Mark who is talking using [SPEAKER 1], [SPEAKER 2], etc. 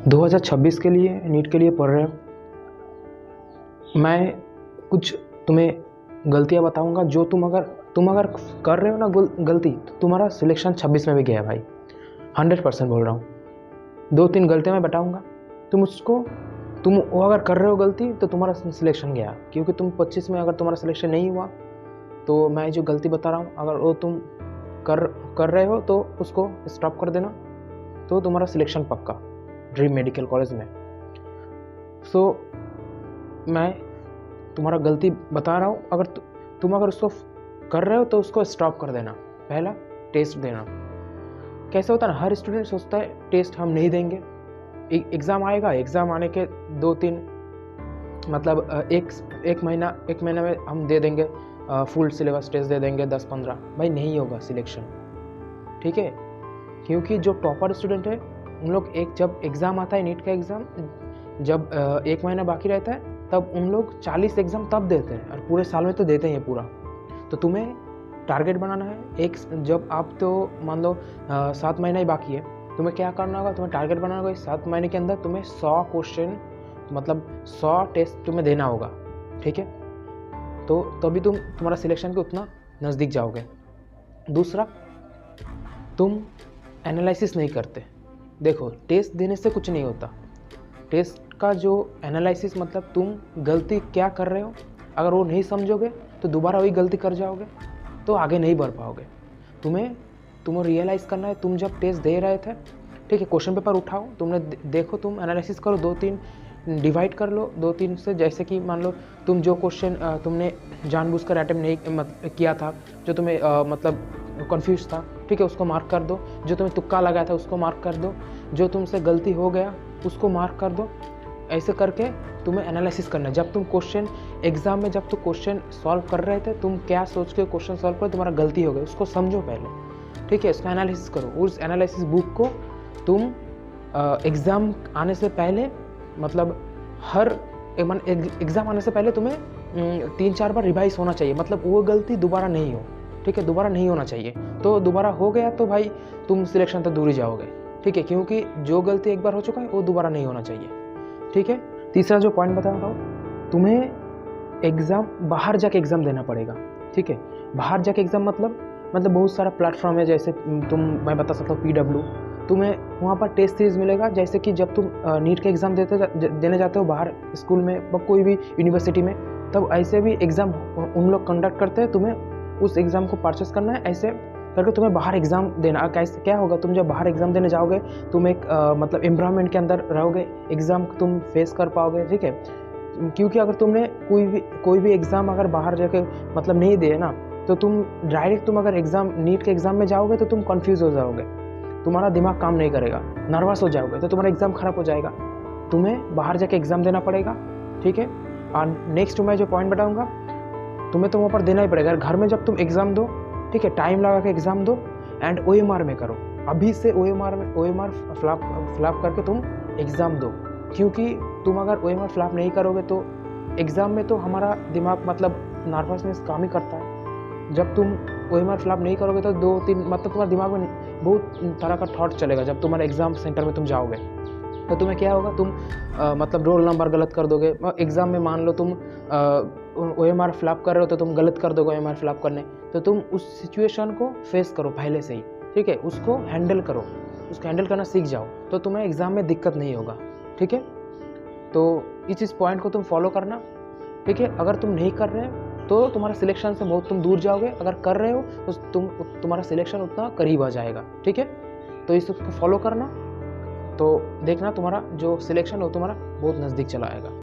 [SPEAKER 1] 2026 के लिए नीट के लिए पढ़ रहे हो। मैं कुछ तुम्हें गलतियां बताऊंगा जो तुम अगर कर रहे हो ना गलती, तो तुम्हारा सिलेक्शन 26 में भी गया है भाई। 100% बोल रहा हूँ। 2-3 गलतियां मैं बताऊंगा, तुम वो अगर कर रहे हो गलती तो तुम्हारा सिलेक्शन गया, क्योंकि तुम 25 में अगर तुम्हारा सिलेक्शन नहीं हुआ तो मैं जो गलती बता रहा हूँ अगर वो तुम कर रहे हो तो उसको स्टॉप कर देना, तो तुम्हारा सिलेक्शन पक्का ड्रीम मेडिकल कॉलेज में। मैं तुम्हारा गलती बता रहा हूँ, अगर तुम उसको कर रहे हो तो उसको स्टॉप कर देना। पहला, टेस्ट देना। कैसे होता है ना, हर स्टूडेंट सोचता है टेस्ट हम नहीं देंगे, एग्ज़ाम आएगा, एग्ज़ाम आने के 2-3 मतलब एक महीना में हम दे देंगे, फुल सिलेबस टेस्ट दे देंगे 10-15। भाई नहीं होगा सिलेक्शन, ठीक है। क्योंकि जो टॉपर स्टूडेंट है उन लोग जब एग्ज़ाम आता है नीट का एग्ज़ाम, जब 1 महीना बाकी रहता है तब उन लोग 40 एग्ज़ाम तब देते हैं, और पूरे साल में तो देते हैं पूरा। तो तुम्हें टारगेट बनाना है। जब आप तो मान लो 7 महीना ही बाकी है, तुम्हें क्या करना होगा, तुम्हें टारगेट बनाना होगा 7 महीने के अंदर तुम्हें 100 क्वेश्चन मतलब 100 टेस्ट तुम्हें देना होगा, ठीक है। तो तभी तुम्हारा सिलेक्शन के उतना नज़दीक जाओगे। दूसरा, तुम एनालिसिस नहीं करते। देखो, टेस्ट देने से कुछ नहीं होता। टेस्ट का जो एनालिसिस मतलब तुम गलती क्या कर रहे हो, अगर वो नहीं समझोगे तो दोबारा वही गलती कर जाओगे, तो आगे नहीं बढ़ पाओगे। तुम्हें रियलाइज़ करना है, तुम जब टेस्ट दे रहे थे, ठीक है, क्वेश्चन पेपर उठाओ, तुमने देखो, तुम एनालिसिस करो, 2-3 डिवाइड कर लो 2-3 से। जैसे कि मान लो तुम जो क्वेश्चन तुमने जानबूझकर अटेम्प्ट नहीं किया था, जो तुम्हें मतलब कन्फ्यूज था, ठीक है, उसको मार्क कर दो। जो तुम्हें तुक्का लगाया था उसको मार्क कर दो। जो तुमसे गलती हो गया उसको मार्क कर दो। ऐसे करके तुम्हें एनालिसिस करना है। जब तुम क्वेश्चन एग्जाम में जब तुम क्वेश्चन सॉल्व कर रहे थे, तुम क्या सोच के क्वेश्चन सॉल्व कर, तुम्हारा गलती हो गई, उसको समझो पहले, ठीक है, इसका एनालिसिस करो। उस एनालिसिस बुक को तुम एग्ज़ाम आने से पहले मतलब एग्ज़ाम आने से पहले तुम्हें 3-4 बार रिवाइज होना चाहिए, मतलब वो गलती दोबारा नहीं हो, ठीक है, दोबारा नहीं होना चाहिए। तो दोबारा हो गया तो भाई तुम सिलेक्शन तक दूर ही जाओगे, ठीक है, क्योंकि जो गलती एक बार हो चुका है वो दोबारा नहीं होना चाहिए, ठीक है। तीसरा जो पॉइंट बता रहा हूँ, तुम्हें बाहर जाके एग्ज़ाम देना पड़ेगा, ठीक है। बाहर जाके एग्ज़ाम मतलब बहुत सारा प्लेटफॉर्म है, जैसे मैं बता सकता हूँ PW, तुम्हें वहाँ पर टेस्ट सीरीज मिलेगा। जैसे कि जब तुम नीट के एग्ज़ाम देने जाते हो बाहर स्कूल में, कोई भी यूनिवर्सिटी में, तब ऐसे भी एग्ज़ाम उन लोग कंडक्ट करते हैं। तुम्हें उस एग्ज़ाम को परचेस करना है, ऐसे करके तुम्हें बाहर एग्ज़ाम देना। कैसे क्या होगा, तुम जब बाहर एग्ज़ाम देने जाओगे, तुम एक मतलब एनवायरनमेंट के अंदर रहोगे, एग्ज़ाम तुम फेस कर पाओगे, ठीक है। क्योंकि अगर तुमने कोई भी एग्ज़ाम अगर बाहर जाके मतलब नहीं दिए ना, तो तुम डायरेक्ट अगर नीट के एग्ज़ाम में जाओगे तो तुम कन्फ्यूज़ हो जाओगे, तुम्हारा दिमाग काम नहीं करेगा, नर्वस हो जाओगे, तो तुम्हारा एग्ज़ाम ख़राब हो जाएगा। तुम्हें बाहर जाके एग्ज़ाम देना पड़ेगा, ठीक है। और नेक्स्ट मैं जो पॉइंट बताऊँगा, तुम्हें तो वहाँ पर देना ही पड़ेगा। घर में जब तुम एग्ज़ाम दो, ठीक है, टाइम लगा के एग्ज़ाम दो, एंड OMR में करो। अभी से OMR फ्लैप करके तुम एग्ज़ाम दो, क्योंकि तुम अगर OMR फ्लैप नहीं करोगे तो एग्ज़ाम में तो हमारा दिमाग मतलब नर्वसनेस काम ही करता है। जब तुम OMR फ्लैप नहीं करोगे तो 2-3 मतलब तुम्हारे दिमाग में बहुत तरह का थॉट चलेगा। जब तुम्हारे एग्ज़ाम सेंटर में तुम जाओगे तो तुम्हें क्या होगा, तुम मतलब रोल नंबर गलत कर दोगे। एग्ज़ाम में मान लो तुम OMR फ्लैप कर रहे हो तो तुम गलत कर दोगे OMR फ्लैप करने, तो तुम उस सिचुएशन को फेस करो पहले से ही, ठीक है, उसको हैंडल करो, उसको हैंडल करना सीख जाओ, तो तुम्हें एग्ज़ाम में दिक्कत नहीं होगा, ठीक है। तो इस पॉइंट को तुम फॉलो करना, ठीक है। अगर तुम नहीं कर रहे हो तो तुम्हारा सिलेक्शन से बहुत तुम दूर जाओगे, अगर कर रहे हो तो तुम्हारा सिलेक्शन उतना करीब आ जाएगा, ठीक है। तो इसको फॉलो करना, तो देखना तुम्हारा जो सिलेक्शन हो तुम्हारा बहुत नज़दीक चला आएगा।